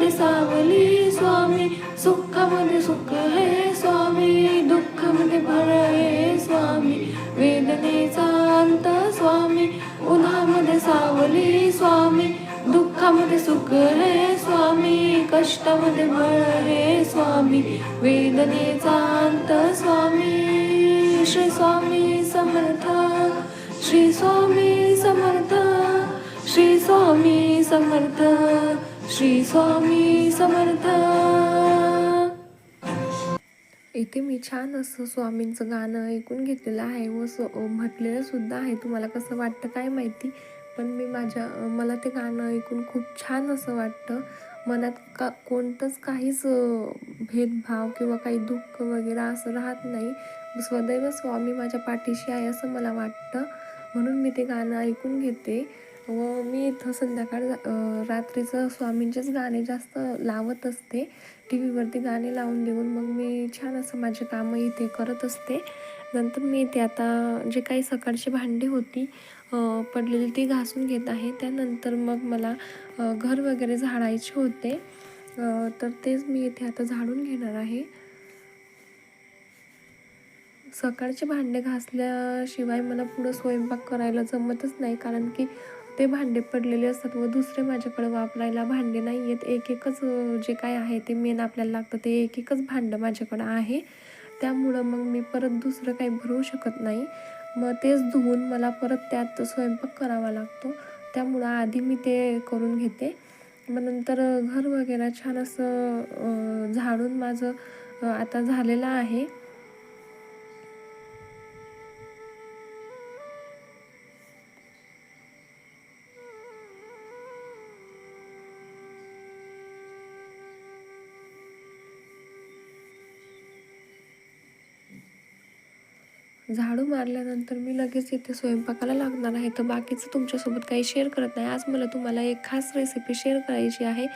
सुखामध्ये सावली स्वामी, सुखामध्ये सुख हे स्वामी, दुःखामध्ये भर हे स्वामी, वेदनेचा अंत स्वामी, उन्हामध्ये सावली स्वामी, दुःखामध्ये सुख हे स्वामी, कष्टामध्ये भर हे स्वामी, वेदनेचा अंत स्वामी. श्री स्वामी समर्थ, श्री स्वामी समर्थ, श्री स्वामी समर्थ, श्री स्वामी समर्थ. इथे मी छान असं स्वामींचं गाणं ऐकून घेतलेलं आहे व म्हटलेलं सुद्धा आहे. तुम्हाला कसं वाटतं काय माहिती, पण मला ते गाणं ऐकून खूप छान असं वाटतं. मनात कोणतंच काहीच भेदभाव किंवा काही दुःख वगैरे असं राहत नाही. सदैव स्वामी माझ्या पाठीशी आहे असं मला वाटतं, म्हणून मी ते गाणं ऐकून घेते. व मी इथं रात्रीचं स्वामींचेच गाणे जास्त लावत असते. टी व्हीवरती गाणे लावून देऊन मग मी छान असं माझे कामं इथे करत असते. नंतर मी इथे आता जे काही सकाळची भांडी होती पडलेली ती घासून घेत आहे. त्यानंतर मग मला घर वगैरे झाडायचे होते, तर तेच मी इथे आता झाडून घेणार आहे. सकाळचे भांडे घासल्याशिवाय मला पुढं स्वयंपाक करायला जमतच नाही, कारण की ते भांडे पडलेले असतात व दुसरे माझ्याकडे वापरायला भांडे नाही आहेत. एकच जे काय आहे ते मेन आपल्याला लागतं ते एकच भांडं माझ्याकडं आहे. त्यामुळं मग मी परत दुसरं काही भरवू शकत नाही. मग तेच धुवून मला परत त्यात स्वयंपाक करावा लागतो. त्यामुळं आधी मी ते करून घेते. मग नंतर घर वगैरे छान असं झाडून माझं आता झालेलं आहे. झाडू मारल्यानंतर मी लगेच इथे स्वयंपाकाला लागणार आहे. तर बाकीचं तुमच्यासोबत काही शेअर करत नाही. आज मला तुम्हाला एक खास रेसिपी शेअर करायची आहे.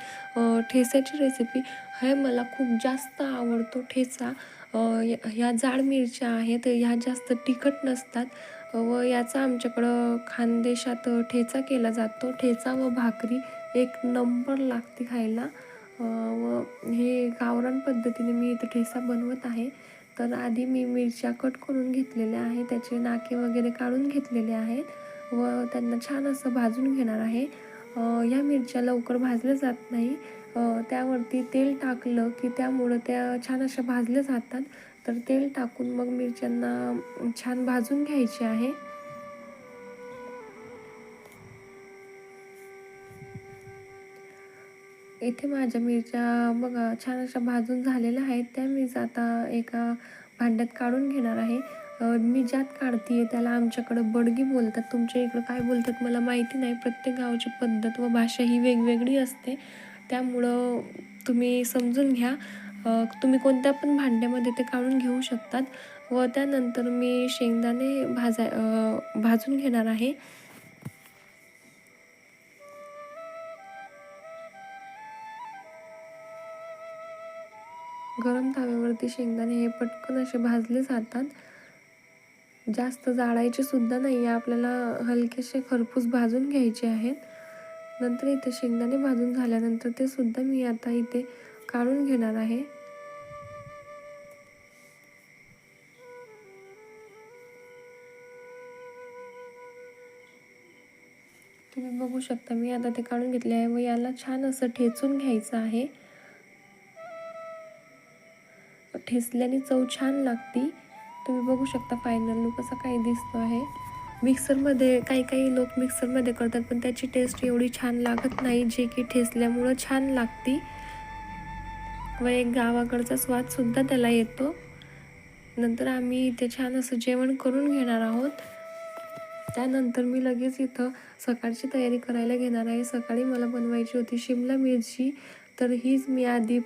ठेचाची रेसिपी. हे मला खूप जास्त आवडतो ठेचा. ह्या जाड मिरच्या आहेत, ह्या जास्त तिखट नसतात व याचा आमच्याकडं खानदेशात ठेचा केला जातो. ठेचा व भाकरी एक नंबर लागते खायला. व हे गावरान पद्धतीने मी इथं ठेचा बनवत आहे. तर आधी मी मिरच्या कट करून घेतलेल्या आहे, त्याचे नाके वगैरे काढून घेतलेले आहेत व त्यांना छान असं भाजून घेणार आहे. ह्या मिरच्या लवकर भाजल्या जात नाही, त्यावरती तेल टाकलं की त्यामुळं त्या छान अशा भाजल्या जातात. तर तेल टाकून मग मिरच्यांना छान भाजून घ्यायचे आहे. इथे माझ्या मिरच्या बघा छान अशा भाजून झालेल्या आहेत. त्या मी आता एका भांड्यात काढून घेणार आहे. मी ज्यात काढते त्याला आमच्याकडं बडगी बोलतात. तुमच्या इकडं काय बोलतात मला माहिती नाही. प्रत्येक गावची पद्धत व भाषा ही वेगवेगळी असते, त्यामुळं तुम्ही समजून घ्या. तुम्ही कोणत्या पण भांड्यामध्ये ते काढून घेऊ शकतात. व त्यानंतर मी शेंगदाणे भाजून घेणार आहे. गरम तव्यावरती शेंगदाणे हे पटकन असे भाजले जातात. जास्त जाळायचे सुद्धा नाही आहे, आपल्याला हलकेसे खरपूस भाजून घ्यायचे आहेत. नंतर इथे शेंगदाणे भाजून झाल्यानंतर ते सुद्धा मी आता इथे काढून घेणार आहे. तुम्ही बघू शकता मी आता ते काढून घेतले आहे व याला छान असं ठेचून घ्यायचं आहे. ठेचल्याने चव छान लागती. तुम्ही बघू शकता फायनल लुक असा काही दिसतो आहे. मिक्सरमध्ये काही लोक मिक्सरमध्ये करतात, पण त्याची टेस्ट एवढी छान लागत नाही, जे की ठेचल्यामुळं छान लागती व एक गावाकडचा स्वादसुद्धा त्याला येतो. नंतर आम्ही इथे छान असं जेवण करून घेणार आहोत. त्यानंतर मी लगेच इथं सकाळची तयारी करायला घेणार आहे. सकाळी मला बनवायची होती शिमला मिरची, तर हीच मी आधी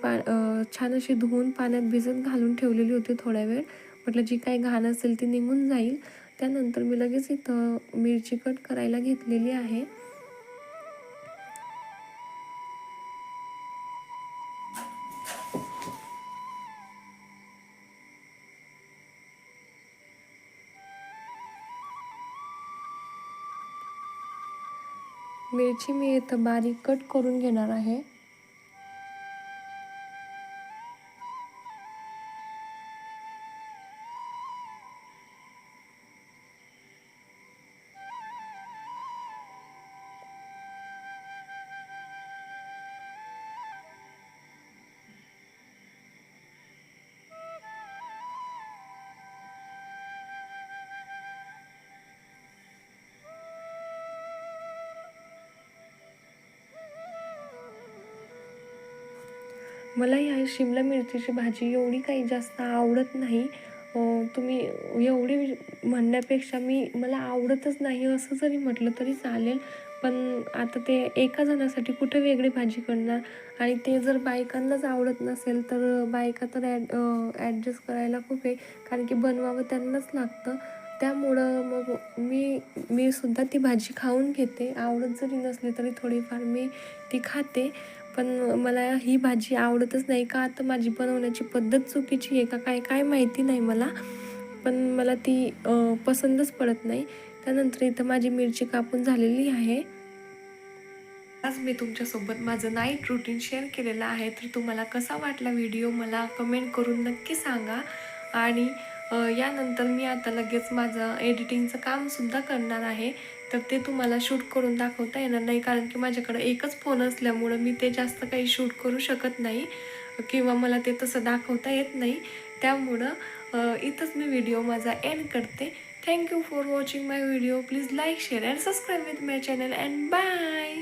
छान अशी धुवून पाण्यात भिजत घालून ठेवलेली होती थोड्या वेळ. म्हटलं जी काही घाण असेल ती निघून जाईल. त्यानंतर मी लगेच इथं मिरची कट करायला घेतलेली आहे. मिरची मी इथं बारीक कट करून घेणार आहे. मला या शिमला मिरचीची भाजी एवढी काही जास्त आवडत नाही. तुम्ही एवढी म्हणण्यापेक्षा मला आवडतच नाही असं जरी म्हटलं तरी चालेल. पण आता ते एका जणासाठी कुठे वेगळी भाजी करणार आणि ते जर बायकांनाच आवडत नसेल तर बायका तर ॲडजस्ट करायला खूप आहे, कारण की बनवावं त्यांनाच लागतं. त्यामुळं मग मी सुद्धा ती भाजी खाऊन घेते. आवडत जरी नसली तरी थोडीफार मी ती खाते. पण मला ही भाजी आवडतच नाही. का तर माझी बनवण्याची पद्धत चुकीची आहे का काय काय माहिती नाही मला. पण मला ती पसंतच पडत नाही. त्यानंतर इथं माझी मिरची कापून झालेली आहे. आज मी तुमच्यासोबत माझं नाईट रुटीन शेअर केलेलं आहे. तर तुम्हाला कसा वाटला व्हिडिओ मला कमेंट करून नक्की सांगा. आणि यानंतर मी आता लगेच माझं एडिटिंगचं कामसुद्धा करणार आहे. तर ते तुम्हाला शूट करून दाखवता येणार नाही, कारण की माझ्याकडं एकच फोन असल्यामुळं मी ते जास्त काही शूट करू शकत नाही किंवा मला ते तसं दाखवता येत नाही. त्यामुळं इथंच मी व्हिडिओ माझा एंड करते. Thank you for watching my video. Please like, share and subscribe with my channel and bye.